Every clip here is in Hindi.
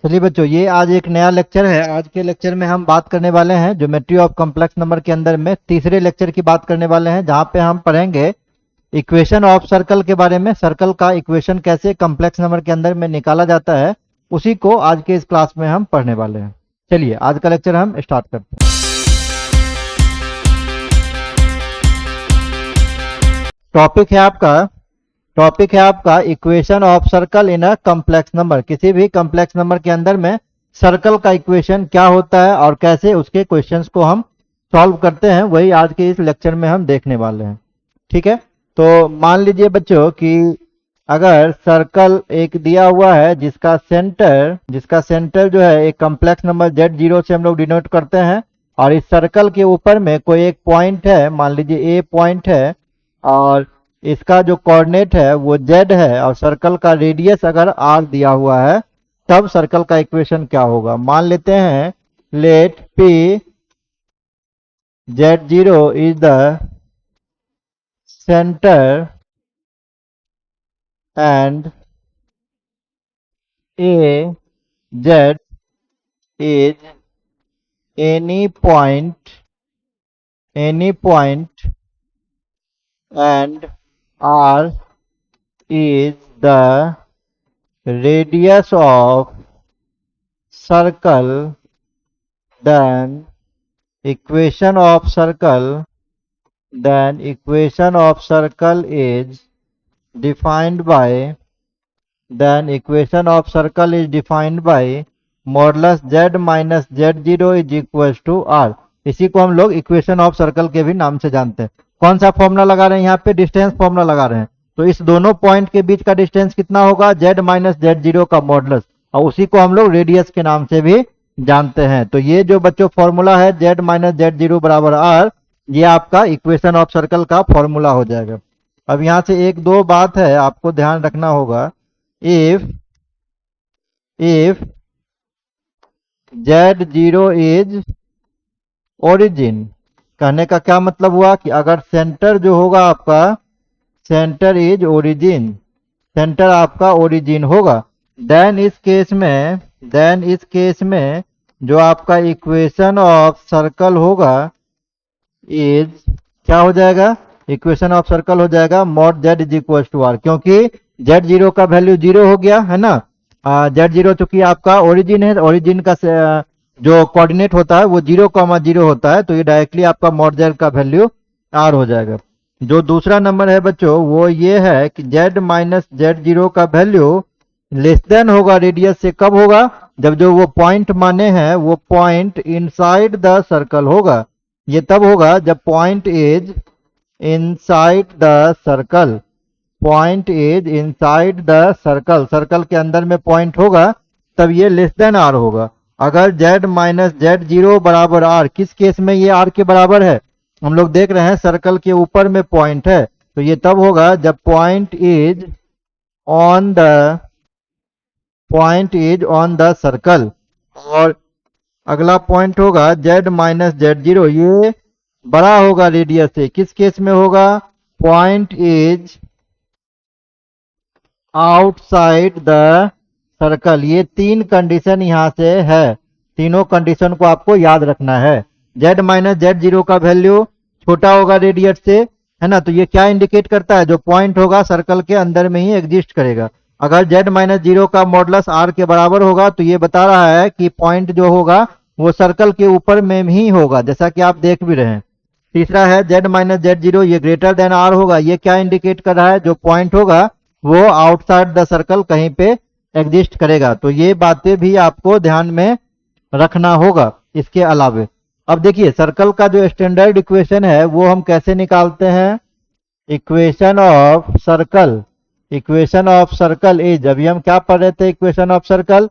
चलिए बच्चों, ये आज एक नया लेक्चर है। आज के लेक्चर में हम बात करने वाले हैं ज्योमेट्री ऑफ कॉम्प्लेक्स नंबर के अंदर में तीसरे लेक्चर की बात करने वाले हैं, जहां पे हम पढ़ेंगे इक्वेशन ऑफ सर्कल के बारे में। सर्कल का इक्वेशन कैसे कॉम्प्लेक्स नंबर के अंदर में निकाला जाता है, उसी को आज के इस क्लास में हम पढ़ने वाले हैं। चलिए आज का लेक्चर हम स्टार्ट करते हैं। टॉपिक है आपका equation of circle in a complex number. किसी भी कॉम्प्लेक्स नंबर के अंदर में सर्कल का इक्वेशन क्या होता है और कैसे उसके क्वेश्चंस को हम सॉल्व करते हैं, वही आज के इस लेक्चर में हम देखने वाले हैं। ठीक है, तो मान लीजिए बच्चों कि अगर सर्कल एक दिया हुआ है जिसका सेंटर जो है एक कॉम्प्लेक्स नंबर Z0 से हम लोग डिनोट करते हैं, और इस सर्कल के ऊपर में कोई एक पॉइंट है, मान लीजिए A पॉइंट है, और इसका जो कोऑर्डिनेट है वो Z है, और सर्कल का रेडियस अगर R दिया हुआ है, तब सर्कल का इक्वेशन क्या होगा। मान लेते हैं let P Z0 is the center and A Z is any point and R is the radius of circle, then equation of circle is defined by modulus Z minus Z0 is equal to R। इसी को हम लोग इक्वेशन ऑफ सर्कल के भी नाम से जानते हैं। कौन सा फॉर्मूला लगा रहे हैं यहाँ पे? डिस्टेंस फॉर्मूला लगा रहे हैं। तो इस दोनों पॉइंट के बीच का डिस्टेंस कितना होगा? Z माइनस Z0 का मॉडुलस, और उसी को हम लोग रेडियस के नाम से भी जानते हैं। तो ये जो बच्चों फॉर्मूला है Z माइनस Z0 बराबर R, ये आपका इक्वेशन ऑफ सर्कल का फॉर्मूला हो जाएगा। अब यहाँ से एक दो बात है आपको ध्यान रखना होगा। इफ Z0 इज ओरिजिन, कहने का क्या मतलब हुआ कि अगर सेंटर जो होगा आपका, सेंटर इज ओरिजिन, सेंटर आपका ओरिजिन होगा, देन इस केस में जो आपका इक्वेशन ऑफ सर्कल होगा इज क्या हो जाएगा? इक्वेशन ऑफ सर्कल हो जाएगा mod Z is equal to R, क्योंकि Z0 का वैल्यू 0 हो गया है ना। Z0 चूंकि आपका ओरिजिन है, ओरिजिन का जो कोऑर्डिनेट होता है वो 0,0 होता है, तो ये डायरेक्टली आपका मॉड Z का वैल्यू R हो जाएगा। जो दूसरा नंबर है बच्चों वो ये है कि Z माइनस Z0 का वैल्यू लेस देन होगा रेडियस से। कब होगा? जब जो वो पॉइंट माने हैं वो पॉइंट इनसाइड द सर्कल होगा। ये तब होगा जब point is inside the circle, circle के अंदर में पॉइंट होगा, तब ये लेस देन R होगा। अगर Z माइनस Z0 बराबर R, किस केस में ये R के बराबर है? हम लोग देख रहे हैं सर्कल के ऊपर में पॉइंट है, तो ये तब होगा जब point is on the circle. और अगला पॉइंट होगा Z माइनस Z0, ये बड़ा होगा रेडियस से। किस केस में होगा? Point is outside the circle. ये तीन कंडीशन यहाँ से है, तीनों कंडीशन को आपको याद रखना है। Z माइनस Z0 का वैल्यू छोटा होगा रेडियस से, है ना, तो ये क्या इंडिकेट करता है? जो पॉइंट होगा सर्कल के अंदर में ही एग्जिस्ट करेगा। अगर Z माइनस 0 का मॉडुलस R के बराबर होगा, तो ये बता रहा है कि पॉइंट जो होगा वो सर्कल के ऊपर में ही होगा, जैसा कि आप देख भी रहे हैं। तीसरा है Z माइनस Z0, ये ग्रेटर देन R होगा। ये क्या इंडिकेट कर रहा है? जो पॉइंट होगा वो आउटसाइड द सर्कल कहीं पे एग्जिस्ट करेगा। तो ये बातें भी आपको ध्यान में रखना होगा इसके अलावे। अब देखिए सर्कल का जो स्टैंडर्ड इक्वेशन है वो हम कैसे निकालते हैं। इक्वेशन ऑफ सर्कल इज, अभी हम क्या पढ़ रहे थे? इक्वेशन ऑफ सर्कल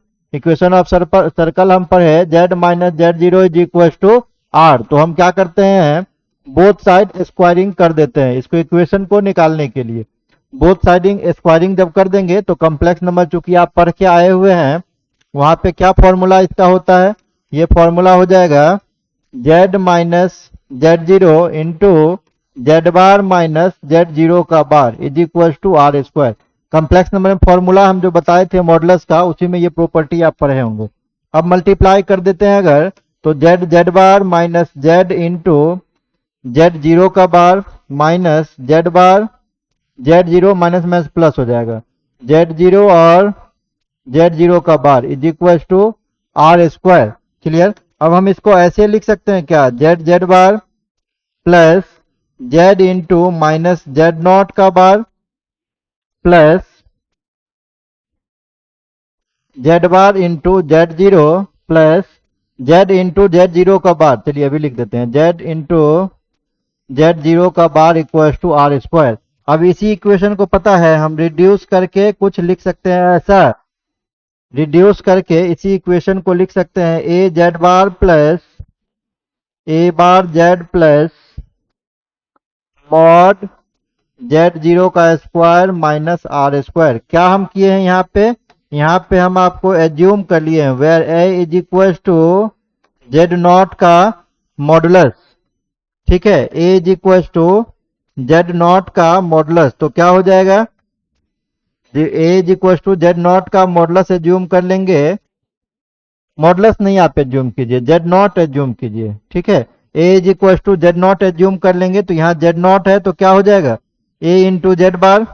हम पढ़े Z minus Z0 is equal to R। तो हम क्या करते हैं? बोथ साइड स्क्वायरिंग कर देते हैं इसको, इक्वेशन को निकालने के लिए। बोथ साइडिंग स्क्वायरिंग जब कर देंगे तो कॉम्प्लेक्स नंबर चूंकि आप पढ़ के आए हुए हैं, वहां पे क्या फॉर्मूला इसका होता है? ये फॉर्मूला हो जाएगा Z minus Z0 into Z bar minus Z0 का bar is equal to R square. Complex number में फॉर्मूला हम जो बताए थे मॉडुलस का, उसी में ये प्रॉपर्टी आप पढ़े होंगे। अब मल्टीप्लाई कर देते हैं अगर, तो Z Z bar minus Z into Z zero का bar minus Z bar, Z zero minus minus plus हो जाएगा, जेड जीरो और जेड जीरो का bar is equal to R square. Clear. अब हम इसको ऐसे लिख सकते हैं क्या, Z Z bar plus Z into minus Z not का bar plus Z bar into Z zero plus Z into Z zero का बार। चलिए अभी लिख देते हैं, जेड इंटू जेड जीरो का बार इक्वल टू आर स्क्वायर। अब इसी इक्वेशन को पता है हम रिड्यूस करके कुछ लिख सकते हैं ऐसा, रिड्यूस करके इसी इक्वेशन को लिख सकते हैं A Z bar plus A bar Z plus mod Z zero का स्क्वायर माइनस आर स्क्वायर। क्या हम किए हैं यहाँ पे हम आपको एज्यूम कर लिए हैं where A is equal to Z not का मॉडुलस। ठीक है, A is equal to Z not का मॉडुलस, तो क्या हो जाएगा, A is equal to Z not का मॉडुलस एज्यूम कर लेंगे, मॉडुलस नहीं आप एज्यूम कीजिए, जेड नॉट एज्यूम कीजिए। ठीक है, A is equal to Z not assume कर लेंगे, तो यहाँ जेड नॉट है तो क्या हो जाएगा, ए इंटू जेड बार,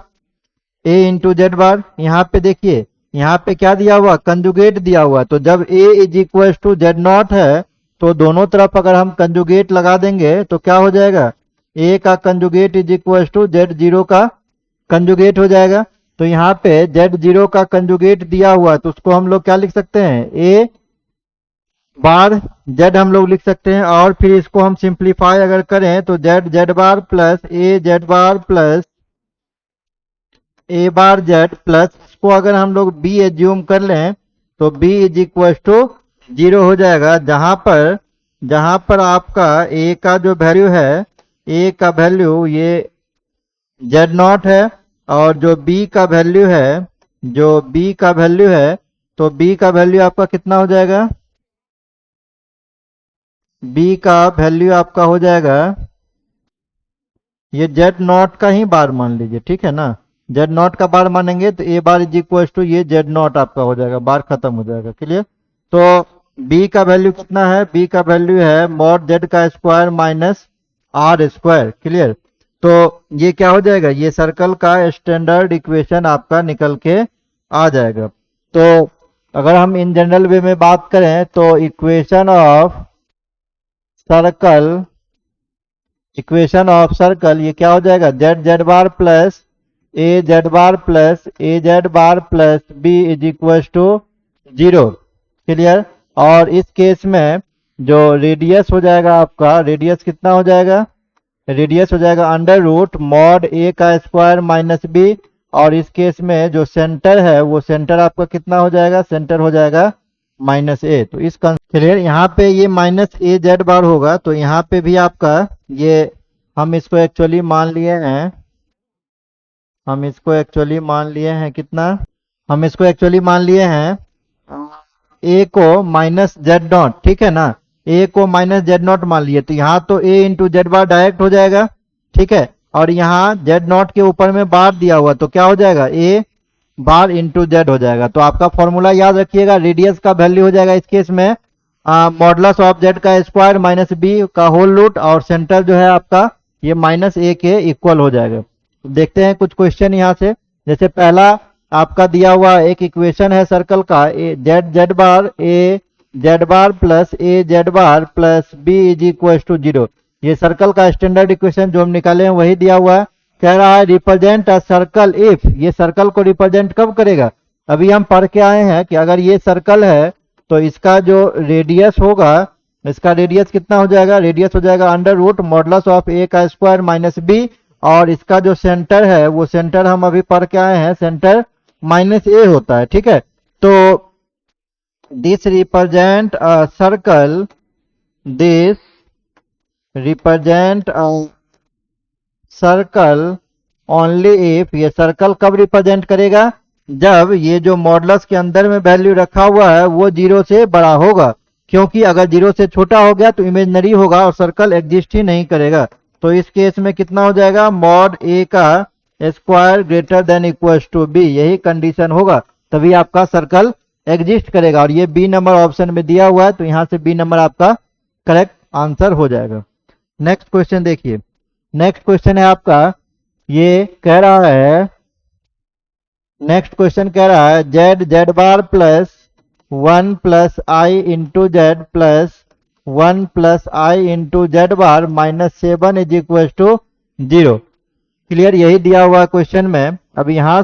ए इंटू जेड बार। यहाँ पे देखिए, यहाँ पे क्या दिया हुआ, कंजुगेट दिया हुआ, तो जब A is equal to Z not है तो दोनों तरफ अगर हम कंजुगेट लगा देंगे तो क्या हो जाएगा, ए का conjugate is equal to Z zero का कंजुगेट हो जाएगा। तो यहाँ पे जेड जीरो का कंजुगेट दिया हुआ है तो उसको हम लोग क्या लिख सकते हैं, ए बार जेड हम लोग लिख सकते हैं, और फिर इसको हम सिंप्लीफाई अगर करें तो Z Z bar plus a Z bar plus A bar Z plus, इसको अगर हम लोग बी एज्यूम कर लें तो b is equal to zero हो जाएगा, जहां पर आपका ए का जो वैल्यू है, ए का वैल्यू ये जेड नॉट है, और जो बी का वैल्यू है, जो बी का वैल्यू है, तो बी का वैल्यू आपका कितना हो जाएगा, बी का वैल्यू आपका हो जाएगा, ये जेड नॉट का ही बार मान लीजिए। ठीक है ना, जेड नॉट का बार मानेंगे तो ए बार इज इक्वल टू ये जेड नॉट आपका हो जाएगा, बार खत्म हो जाएगा। क्लियर। तो बी का वैल्यू कितना है, बी का वैल्यू है मॉड जेड का square minus R square. Clear. तो ये क्या हो जाएगा, ये सर्कल का स्टैंडर्ड इक्वेशन आपका निकल के आ जाएगा। तो अगर हम इन जनरल वे में बात करें तो इक्वेशन ऑफ सर्कल ये क्या हो जाएगा, Z Z bar plus a Z bar plus a Z bar plus b is equal to zero. Clear. और इस केस में जो रेडियस हो जाएगा आपका, रेडियस कितना हो जाएगा, रेडियस हो जाएगा अंडर रूट मॉड ए का स्क्वायर माइनस बी, और इस केस में जो सेंटर है वो सेंटर आपका कितना हो जाएगा, सेंटर हो जाएगा माइनस ए। तो इस क्लियर, यहाँ पे ये माइनस ए जेड बार होगा, तो यहाँ पे भी आपका ये हम इसको एक्चुअली मान लिए हैं, कितना, हम इसको एक्चुअली मान लिए हैं ए को माइनस जेड नॉट। ठीक है ना, ए को माइनस जेड नॉट मान लिए, तो यहाँ तो ए इंटू जेड बार डायरेक्ट हो जाएगा। ठीक है, और यहाँ जेड नॉट के ऊपर में बार दिया हुआ तो क्या हो जाएगा, ए बार इंटू जेड हो जाएगा। तो आपका फॉर्मूला याद रखिएगा, रेडियस का वैल्यू हो जाएगा इस केस में मॉडुलस ऑफ जेड का स्क्वायर माइनस बी का होल रूट, और सेंटर जो है आपका ये माइनस ए के इक्वल हो जाएगा। देखते हैं कुछ क्वेश्चन यहाँ से, जैसे पहला आपका दिया हुआ एक इक्वेशन है सर्कल का, z Z bar a Z bar plus a Z bar plus b is equal to zero. ये सर्कल का स्टैंडर्ड इक्वेशन जो हम निकाले हैं वही दिया हुआ है। कह रहा है रिप्रेजेंट अ सर्कल इफ, ये सर्कल को रिप्रेजेंट कब करेगा, अभी हम पढ़ के आए हैं कि अगर ये सर्कल है तो इसका जो रेडियस होगा, इसका रेडियस कितना हो जाएगा, रेडियस हो जाएगा अंडर रूट मॉडुलस ऑफ ए का स्क्वायर माइनस बी, और इसका जो सेंटर है वो सेंटर हम अभी पढ़ के आए हैं, सेंटर माइनस ए होता है। ठीक है, तो this represent a circle, this represent a circle only if, ये सर्कल कब रिप्रेजेंट करेगा, जब ये जो मॉडुलस के अंदर में वैल्यू रखा हुआ है वो जीरो से बड़ा होगा, क्योंकि अगर जीरो से छोटा हो गया तो इमेजिनरी होगा और सर्कल एग्जिस्ट ही नहीं करेगा। तो इस केस में कितना हो जाएगा, मॉड ए का square greater than equal to b, यही कंडीशन होगा तभी आपका सर्कल एग्जिस्ट करेगा। और ये बी नंबर ऑप्शन में दिया हुआ है तो यहां से बी नंबर आपका करेक्ट आंसर हो जाएगा। नेक्स्ट क्वेश्चन देखिए, नेक्स्ट क्वेश्चन है आपका, ये कह रहा है, नेक्स्ट क्वेश्चन कह रहा है Z Z bar plus 1 plus I into Z plus 1 plus I into Z bar minus 7 is equal to 0। Clear, यही दिया हुआ क्वेश्चन में। अब यहां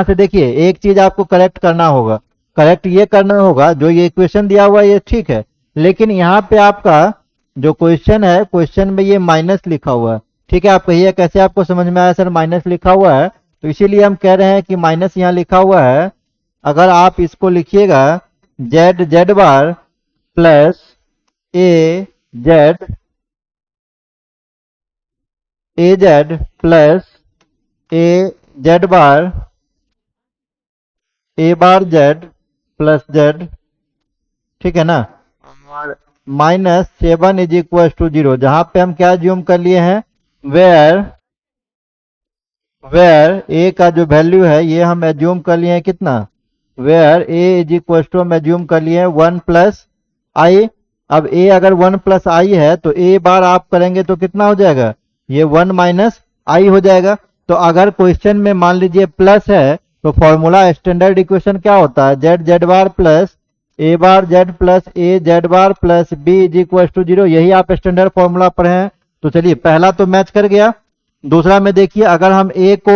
से देखिए एक चीज आपको करेक्ट करना होगा, करेक्ट ये करना होगा, जो ये इक्वेशन दिया हुआ है ये ठीक है, लेकिन यहाँ पे आपका जो क्वेश्चन है, क्वेश्चन में ये माइनस लिखा हुआ है। ठीक है, आप कहिए कैसे आपको समझ में आया सर माइनस लिखा हुआ है, तो इसीलिए हम कह रहे हैं कि माइनस यहाँ लिखा हुआ है। अगर आप इसको लिखिएगा Z Z bar plus a Z plus a Z bar A bar Z plus Z, ठीक है ना, और माइनस 7 इज इक्वल टू 0, जहां पे हम क्या ज्यूम कर लिए हैं, वेयर ए का जो वैल्यू है ये हम एज्यूम कर लिए हैं कितना, where A is equal to हम एज्यूम कर लिए हैं 1 प्लस आई। अब ए अगर 1 प्लस आई है तो ए बार आप करेंगे तो कितना हो जाएगा, ये 1 माइनस आई हो जाएगा। तो अगर क्वेश्चन में मान लीजिए प्लस है तो फॉर्मूला स्टैंडर्ड इक्वेशन क्या होता है, Z Z bar plus A bar Z plus a Z bar plus b is equal to 0, यही आप स्टैंडर्ड फॉर्मूला पढ़े हैं। तो चलिए पहला तो मैच कर गया। दूसरा में देखिए अगर हम ए को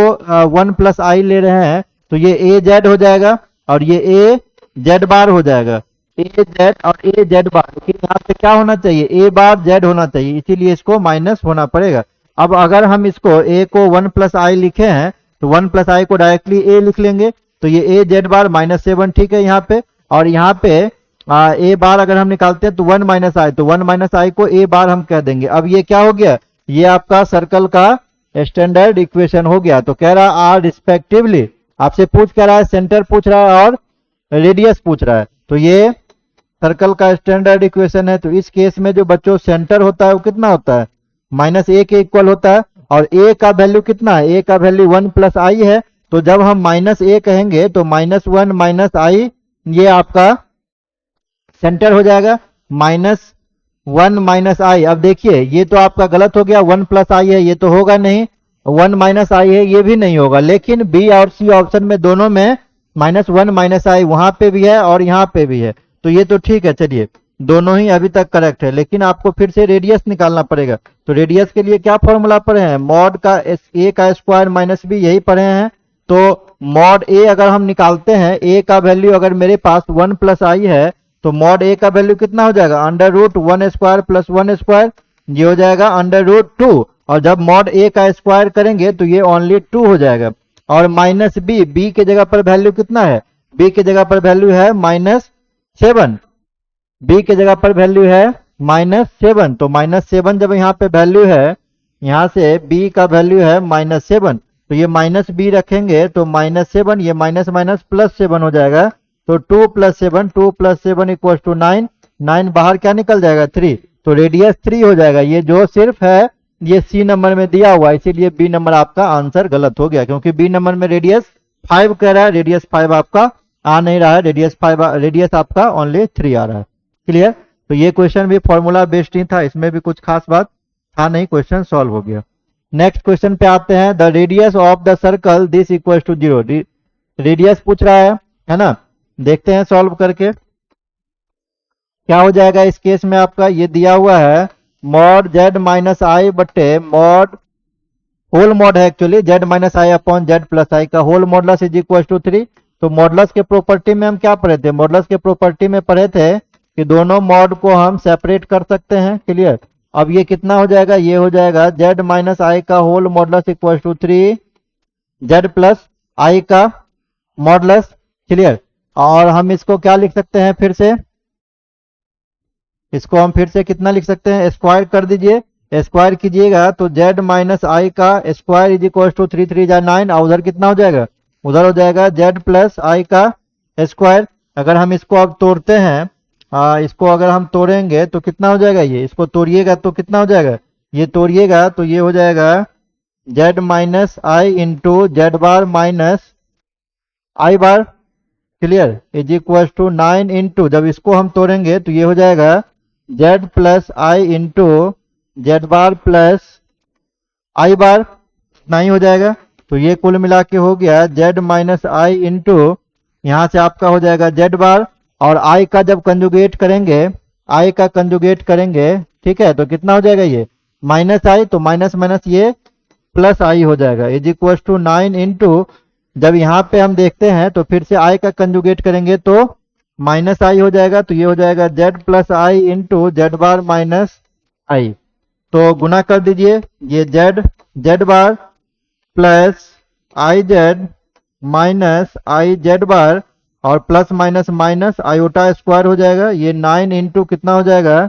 1 प्लस आई ले रहे हैं तो ये ए जेड हो जाएगा और ये ए जेड बार हो जाएगा, ए जेड और ए जेड बार, लेकिन यहाँ पे क्या होना चाहिए, ए बार जेड होना चाहिए, इसीलिए इसको माइनस होना पड़ेगा। अब अगर हम इसको ए को 1 प्लस आई लिखे हैं तो 1 प्लस आई को डायरेक्टली ए लिख लेंगे, तो ये ए जेड बार माइनस 7 ठीक है यहाँ पे। और यहाँ पे ए बार अगर हम निकालते हैं तो 1 माइनस आई, तो 1 माइनस आई को ए बार हम कह देंगे। अब ये क्या हो गया, ये आपका सर्कल का स्टैंडर्ड इक्वेशन हो गया। तो कह रहा है आर रिस्पेक्टिवली, आपसे पूछ कह रहा है, सेंटर पूछ रहा है और रेडियस पूछ रहा है, तो ये सर्कल का स्टैंडर्ड इक्वेशन है। तो इस केस में जो बच्चों सेंटर होता है वो कितना होता है, माइनस ए के इक्वल होता है, और ए का वैल्यू कितना है, ए का वैल्यू 1 प्लस आई है। तो जब हम माइनस ए कहेंगे तो -1 माइनस आई ये आपका सेंटर हो जाएगा, -1 माइनस आई। अब देखिए ये तो आपका गलत हो गया, 1 प्लस आई है ये तो होगा नहीं, 1 माइनस आई है ये भी नहीं होगा, लेकिन बी और सी ऑप्शन में दोनों में -1 माइनस आई वहां पे भी है और यहाँ पे भी है, तो ये तो ठीक है। चलिए दोनों ही अभी तक करेक्ट है, लेकिन आपको फिर से रेडियस निकालना पड़ेगा। तो रेडियस के लिए क्या फॉर्मूला पढ़े हैं, मॉड का ए का स्क्वायर माइनस बी, यही पढ़े हैं। तो मॉड ए अगर हम निकालते हैं, ए का वैल्यू अगर मेरे पास 1 प्लस आई है तो मॉड ए का वैल्यू कितना हो जाएगा, √1 स्क्वायर प्लस 1 स्क्वायर, ये हो जाएगा √2। और जब मॉड ए का स्क्वायर करेंगे तो ये ओनली 2 हो जाएगा। और माइनस बी, बी के जगह पर वैल्यू कितना है, बी के जगह पर वैल्यू है -7, बी के जगह पर वैल्यू है -7। तो -7 जब यहाँ पे वैल्यू है, यहाँ से बी का वैल्यू है -7, तो ये माइनस बी रखेंगे तो -7, ये माइनस माइनस प्लस 7 हो जाएगा। तो 2 प्लस 7 इक्वल टू 9, 9 बाहर क्या निकल जाएगा 3, तो रेडियस 3 हो जाएगा। ये जो सिर्फ है ये सी नंबर में दिया हुआ है, इसीलिए बी नंबर आपका आंसर गलत हो गया, क्योंकि बी नंबर में रेडियस 5 कह रहा है, रेडियस 5 आपका आ नहीं रहा है, रेडियस आपका ओनली 3 आ रहा है। क्लियर, तो ये क्वेश्चन भी फॉर्मूला बेस्ड ही था, इसमें भी कुछ खास बात था नहीं, क्वेश्चन सॉल्व हो गया। नेक्स्ट क्वेश्चन पे आते हैं, the radius of the circle this equal to 0, radius पूछ रहा है ना, देखते हैं सॉल्व करके क्या हो जाएगा। इस केस में आपका ये दिया हुआ है मॉड जेड माइनस आई बटे मॉड, होल मॉड है actually, z minus i upon z plus आई का whole modulus is equal to 3। तो मॉडलस के प्रॉपर्टी में हम क्या पढ़े थे, मॉडलस के प्रॉपर्टी में पढ़े थे कि दोनों मॉड को हम सेपरेट कर सकते हैं। क्लियर, अब ये कितना हो जाएगा, ये हो जाएगा जेड माइनस आई का whole modulus equal to 3 Z plus आई का मॉडलस। क्लियर, और हम इसको क्या लिख सकते हैं, फिर से इसको हम फिर से कितना लिख सकते हैं, स्क्वायर कर दीजिए, स्क्वायर कीजिएगा तो जेड माइनस आई का स्क्वायर इज इक्वल टू 3 3 जा 9, और उधर कितना हो जाएगा, उधर हो जाएगा जेड प्लस आई का स्क्वायर। अगर हम इसको अब तोड़ते हैं, इसको अगर हम तोड़ेंगे तो कितना हो जाएगा, ये इसको तोड़िएगा तो कितना हो जाएगा, ये तोड़िएगा तो ये हो जाएगा z minus i into Z bar minus i bar, clear, is equal to 9 into, जब इसको हम तोड़ेंगे तो ये हो जाएगा Z plus I into Z bar plus i bar, इतना ही हो जाएगा। तो ये कुल मिला के हो गया जेड माइनस आई इंटू, यहाँ से आपका हो जाएगा जेड बार, और आई का जब कंजुगेट करेंगे, आई का कंजुगेट करेंगे, ठीक है, तो कितना हो जाएगा ये माइनस आई, तो माइनस माइनस ये प्लस आई हो जाएगा, इज इक्वल टू 9 इंटू, जब यहाँ पे हम देखते हैं तो फिर से आई का कंजुगेट करेंगे तो माइनस आई हो जाएगा, तो ये हो जाएगा Z plus I into Z bar minus I. तो गुना कर दीजिए, ये Z Z bar plus I Z minus I Z bar, और plus minus minus iota square हो जाएगा, ये 9 इंटू कितना हो जाएगा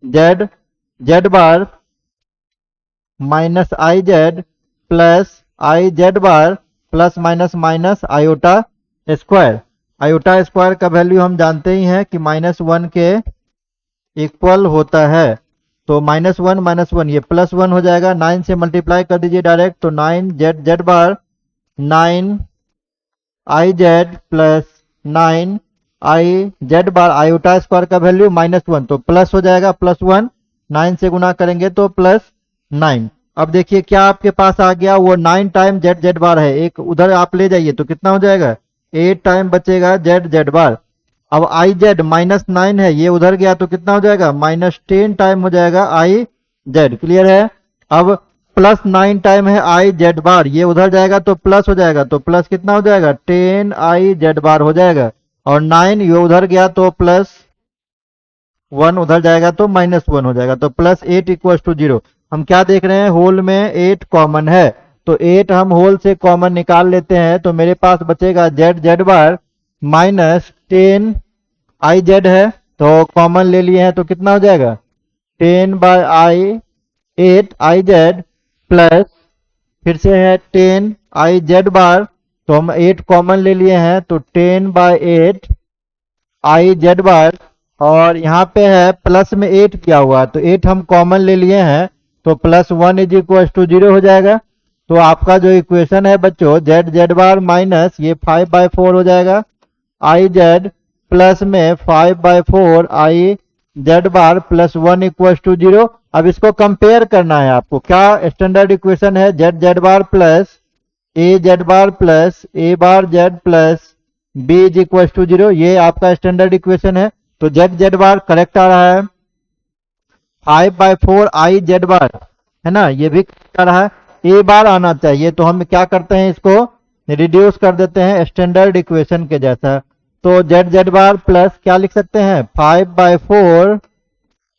Z Z bar minus I Z plus I Z bar plus minus minus iota square. Iota square का वैल्यू हम जानते ही हैं कि -1 के इक्वल होता है, तो -1 ये +1 हो जाएगा, 9 से मल्टीप्लाई कर दीजिए डायरेक्ट, तो 9 Z Z bar 9 I Z plus 9 I Z bar, iota square का वैल्यू -1, तो प्लस हो जाएगा +1, 9 से गुना करेंगे तो +9। अब देखिए क्या आपके पास आ गया, वो 9 टाइम जेड जेड बार है, एक उधर आप ले जाइए तो कितना हो जाएगा 8 टाइम बचेगा जेड जेड बार। अब आई जेड -9 है, ये उधर गया तो कितना हो जाएगा -10 टाइम हो जाएगा आई जेड, क्लियर है। अब +9 टाइम है आई जेड बार, ये उधर जाएगा तो प्लस हो जाएगा, तो प्लस कितना हो जाएगा 10 आई जेड बार हो जाएगा, और 9 ये उधर गया तो +1 उधर जाएगा तो -1 हो जाएगा, तो +8 इक्वल टू 0। हम क्या देख रहे हैं, होल में 8 कॉमन है, तो 8 हम होल से कॉमन निकाल लेते हैं, तो मेरे पास बचेगा Z Z bar -10 I Z है, तो कॉमन ले लिए हैं तो कितना हो जाएगा 10 by i 8 i Z plus फिर से है 10 आई जेड बार, तो हम 8 कॉमन ले लिए हैं तो 10 बाय 8 आई जेड बार, और यहाँ पे है प्लस में 8 किया हुआ, तो 8 हम कॉमन ले लिए हैं, तो +1 इज इक्वल टू 0 हो जाएगा। तो आपका जो इक्वेशन है बच्चों जेड जेड बार माइनस ये 5/4 हो जाएगा आई जेड प्लस में 5/4 i Z bar +1 equal to 0। अब इसको कंपेयर करना है आपको, क्या स्टैंडर्ड इक्वेशन है Z Z bar plus a Z bar plus A bar Z plus b is equal to 0, ये आपका स्टैंडर्ड इक्वेशन है। तो जेड जेड बार करेक्ट आ रहा है 5/4 आई जेड बार, है ना, ये भी आ रहा है, ए बार आना चाहिए, तो हम क्या करते हैं इसको रिड्यूस कर देते हैं स्टैंडर्ड इक्वेशन के जैसा। तो जेड जेड बार प्लस क्या लिख सकते हैं 5/4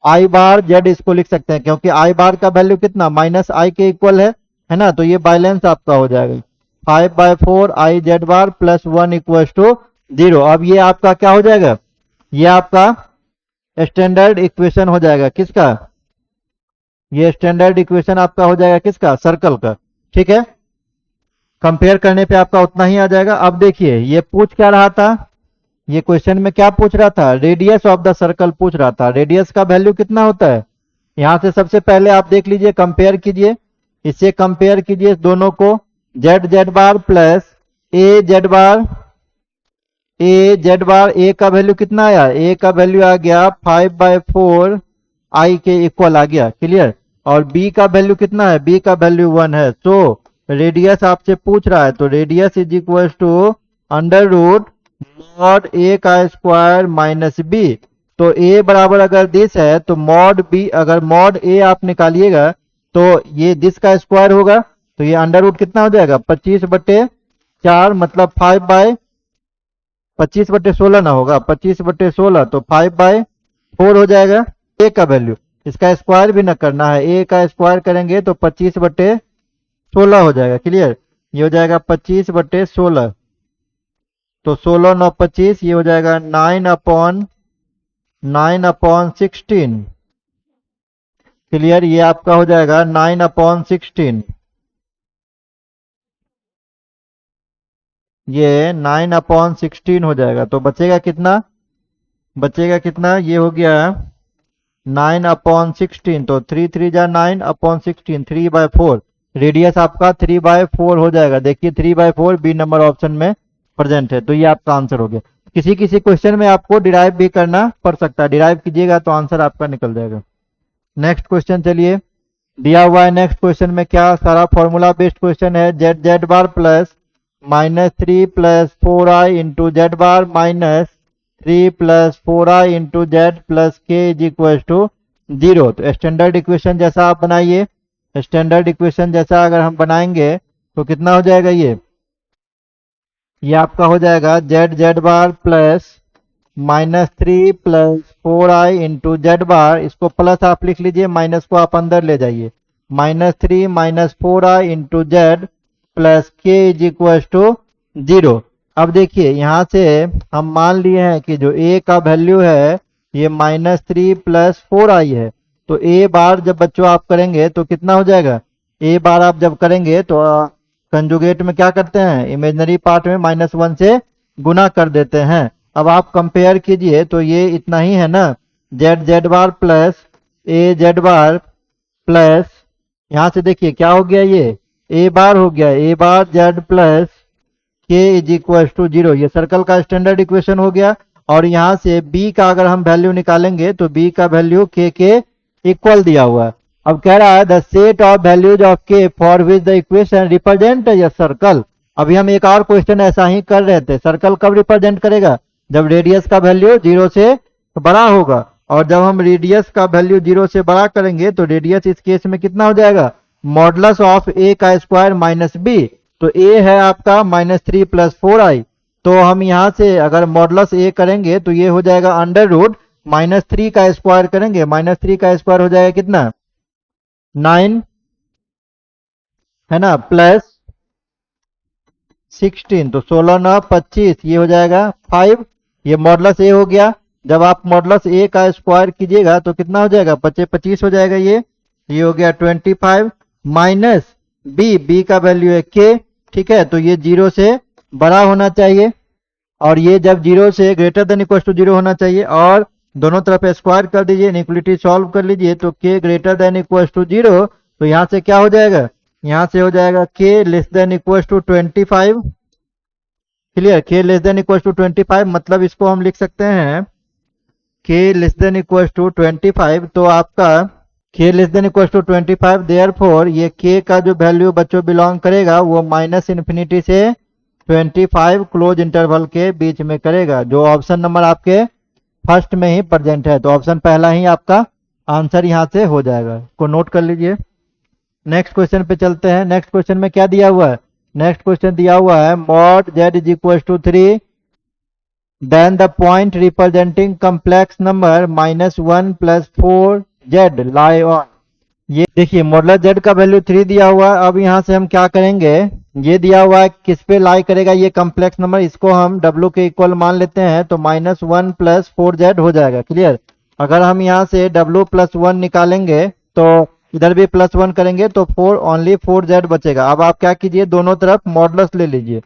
आई बार जेड, इसको लिख सकते हैं क्योंकि आई बार का वैल्यू कितना -i के इक्वल है ना, तो ये बैलेंस आपका हो जाएगा 5/4 i Z bar +1 equal to 0। अब ये आपका क्या हो जाएगा, ये आपका स्टैंडर्ड इक्वेशन हो जाएगा किसका, ये स्टैंडर्ड इक्वेशन आपका हो जाएगा किसका, सर्कल का, ठीक है। कंपेयर करने पे आपका उतना ही आ जाएगा। अब देखिए ये पूछ क्या रहा था, ये क्वेश्चन में क्या पूछ रहा था, रेडियस ऑफ द सर्कल पूछ रहा था, रेडियस का वैल्यू कितना होता है। यहां से सबसे पहले आप देख लीजिए, कंपेयर कीजिए, इससे कंपेयर कीजिए दोनों को, Z Z bar plus a Z bar, a Z bar ए का वैल्यू कितना आया, ए का वैल्यू आ गया 5/4 आई के इक्वल आ गया, क्लियर। और बी का वैल्यू कितना है, बी का वैल्यू 1 है, तो रेडियस आपसे पूछ रहा है, तो radius is equal to √ mod ए का स्क्वायर माइनस बी। तो ए बराबर अगर दिस है तो मॉड बी, अगर मॉड ए आप निकालिएगा तो ये दिस का स्क्वायर होगा, तो ये √ कितना हो जाएगा 25/4, मतलब 25/16 ना होगा 25/16, तो 5/4 हो जाएगा। ए का वैल्यू, इसका स्क्वायर भी ना करना है, ए का स्क्वायर करेंगे तो 25/16 हो जाएगा, क्लियर। ये हो जाएगा 25/16, तो 16 9 25, ये हो जाएगा 9/16, क्लियर। ये आपका हो जाएगा 9/16, ये 9/16 हो जाएगा। तो बचेगा कितना, बचेगा कितना, ये हो गया 9/16, तो 3 3 जा 9/16, 3/4। रेडियस आपका 3/4 हो जाएगा। देखिए 3/4 बी नंबर ऑप्शन में प्रेजेंट है, तो ये आपका आंसर हो गया। किसी किसी क्वेश्चन में आपको डिराइव भी करना पड़ सकता है, डिराइव कीजिएगा तो आंसर आपका निकल जाएगा। नेक्स्ट क्वेश्चन चलिए, दिया हुआ है नेक्स्ट क्वेश्चन में क्या, सारा फॉर्मूला बेस्ड क्वेश्चन है। Z Z bar plus -3 plus 4i into Z bar minus 3 plus 4i into Z plus K is equal to 0। तो स्टैंडर्ड इक्वेशन जैसा आप बनाइए। स्टैंडर्ड इक्वेशन जैसा अगर हम बनाएंगे तो कितना हो जाएगा, ये आपका हो जाएगा Z Z bar plus -3 plus 4i into Z bar, इसको प्लस आप लिख लीजिए, माइनस को आप अंदर ले जाइए, -3 minus 4i into Z plus K is equal to 0। अब देखिए यहाँ से हम मान लिए हैं कि जो a का वैल्यू है ये -3 प्लस 4i है। तो a बार जब बच्चों आप करेंगे तो कितना हो जाएगा, a बार आप जब करेंगे तो कंजुगेट में क्या करते हैं, इमेजिनरी पार्ट में -1 से गुना कर देते हैं। अब आप कंपेयर कीजिए तो ये इतना ही है ना, Z Z bar plus a Z bar plus, यहाँ से देखिए क्या हो गया, ये ए बार हो गया, ए bar Z plus K is equal to 0। ये सर्कल का स्टैंडर्ड इक्वेशन हो गया। और यहाँ से b का अगर हम वैल्यू निकालेंगे तो b का वैल्यू k के इक्वल दिया हुआ है। अब कह रहा है the set of values of k for which the equation represent a circle. अभी हम एक और क्वेश्चन ऐसा ही कर रहे थे, सर्कल कब रिप्रेजेंट करेगा, जब रेडियस का वैल्यू 0 से बड़ा होगा। और जब हम रेडियस का वैल्यू 0 से बड़ा करेंगे तो रेडियस इस केस में कितना हो जाएगा, मॉडुलस ऑफ a का स्क्वायर माइनस b। तो a है आपका -3 प्लस 4i, तो हम यहाँ से अगर मॉडुलस a करेंगे तो ये हो जाएगा अंडर रूट -3 का स्क्वायर करेंगे, -3 का स्क्वायर हो जाएगा कितना 9 है ना, प्लस 16, तो 16 9 25, ये हो जाएगा 5। ये मॉडुलस a हो गया। जब आप मॉडुलस a का स्क्वायर कीजिएगा तो कितना हो जाएगा, 25 हो जाएगा। ये हो गया 25 माइनस b का वैल्यू है k, ठीक है। तो ये 0 से बड़ा होना चाहिए और ये जब 0 से ग्रेटर देन इक्वल टू 0 होना चाहिए। और दोनों तरफ स्क्वायर कर दीजिए, इनइक्वालिटी सॉल्व कर लीजिए, तो k greater than equal to 0। तो यहाँ से क्या हो जाएगा, यहाँ से हो जाएगा k less than equal to 25। Clear, k less than equal to 25, मतलब इसको हम लिख सकते हैं k less than equal to 25। तो आपका k less than equal to 25, therefore ये k का जो वैल्यू बच्चों बिलोंग करेगा वो -∞ से 25 क्लोज इंटरवल के बीच में करेगा, जो ऑप्शन नंबर आपके फर्स्ट में ही प्रेजेंट है। तो ऑप्शन पहला ही आपका आंसर यहाँ से हो जाएगा, को नोट कर लीजिए। नेक्स्ट क्वेश्चन पे चलते हैं। नेक्स्ट क्वेश्चन में क्या दिया हुआ है, नेक्स्ट क्वेश्चन दिया हुआ है mod z is equal to 3 then the point representing complex number -1 plus 4z lie on. ये देखिए मॉडुलस z का वैल्यू 3 दिया हुआ है। अब यहाँ से हम क्या करेंगे, ये दिया हुआ है किस पे लाई करेगा, ये कम्प्लेक्स नंबर, इसको हम w के इक्वल मान लेते हैं, तो -1 प्लस 4z हो जाएगा। क्लियर, अगर हम यहाँ से w प्लस 1 निकालेंगे तो इधर भी +1 करेंगे तो ओनली 4z बचेगा। अब आप क्या कीजिए, दोनों तरफ मॉडुलस ले लीजिए,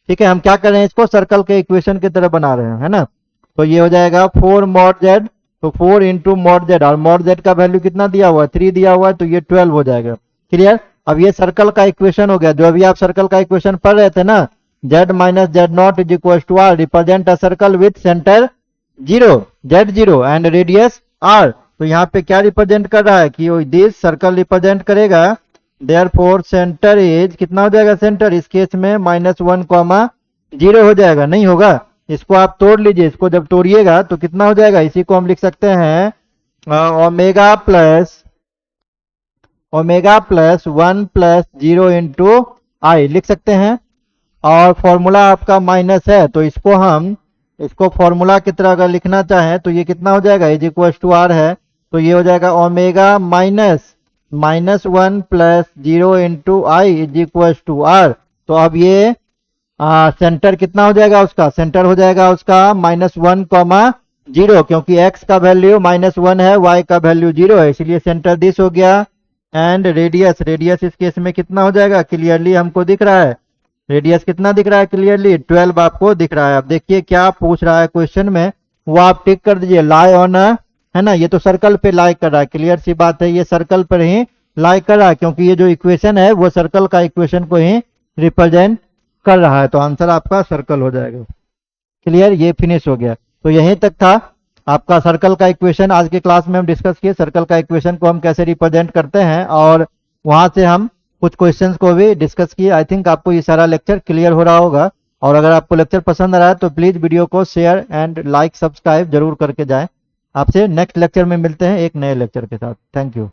ठीक है। हम क्या कर रहे हैं, इसको सर्कल के इक्वेशन की तरह बना रहे हैं, है ना। तो ये हो जाएगा 4 mod z, तो 4 इंटू mod z, और mod z का वैल्यू कितना दिया हुआ है, 3 दिया हुआ है, तो ये 12 हो जाएगा। क्लियर, अब ये सर्कल का इक्वेशन हो गया। जो अभी आप सर्कल का इक्वेशन पढ़ रहे थे ना, z minus z0 is equal to r, represent a circle with centre 0 z0 and radius r। तो यहाँ पे क्या रिप्रेजेंट कर रहा है कि दिस सर्कल रिप्रेजेंट करेगा, देयरफॉर सेंटर इज कितना हो जाएगा, सेंटर इस केस में -1, 0 हो जाएगा, नहीं होगा। इसको आप तोड़ लीजिए, इसको जब तोड़िएगा तो कितना हो जाएगा, इसी को हम लिख सकते हैं ओमेगा प्लस 1 प्लस 0 इंटू आई लिख सकते हैं। और फॉर्मूला आपका माइनस है, तो इसको फॉर्मूला की तरह अगर लिखना चाहें तो ये कितना हो जाएगा, इज इक्वल टू आर है, तो ये हो जाएगा omega -1 plus 0 into i is equal to r. तो अब ये सेंटर कितना हो जाएगा, उसका सेंटर हो जाएगा उसका -1, 0, क्योंकि x का वैल्यू -1 है, y का वैल्यू 0 है, इसलिए सेंटर दिस हो गया। एंड रेडियस इस केस में कितना हो जाएगा, क्लियरली हमको दिख रहा है, रेडियस कितना दिख रहा है, क्लियरली 12 आपको दिख रहा है। अब देखिए क्या पूछ रहा है क्वेश्चन में, वो आप टिक कर दीजिए, लाई ऑन अ है ना। ये तो सर्कल पे लाई कर रहा है, क्लियर सी बात है, ये सर्कल पर ही लाई कर रहा है, क्योंकि ये जो इक्वेशन है वो सर्कल का इक्वेशन को ही रिप्रेजेंट कर रहा है, तो आंसर आपका सर्कल हो जाएगा। क्लियर, ये फिनिश हो गया। तो यहीं तक था आपका सर्कल का इक्वेशन। आज के क्लास में हम डिस्कस किए सर्कल का इक्वेशन को हम कैसे रिप्रेजेंट करते हैं, और वहां से हम कुछ क्वेश्चंस को भी डिस्कस किए। आई थिंक आपको ये सारा लेक्चर क्लियर हो रहा होगा, और अगर आपको लेक्चर पसंद आ रहा है तो प्लीज वीडियो को शेयर एंड लाइक सब्सक्राइब जरूर करके जाएं। आपसे नेक्स्ट लेक्चर में मिलते हैं एक नए लेक्चर के साथ। Thank you.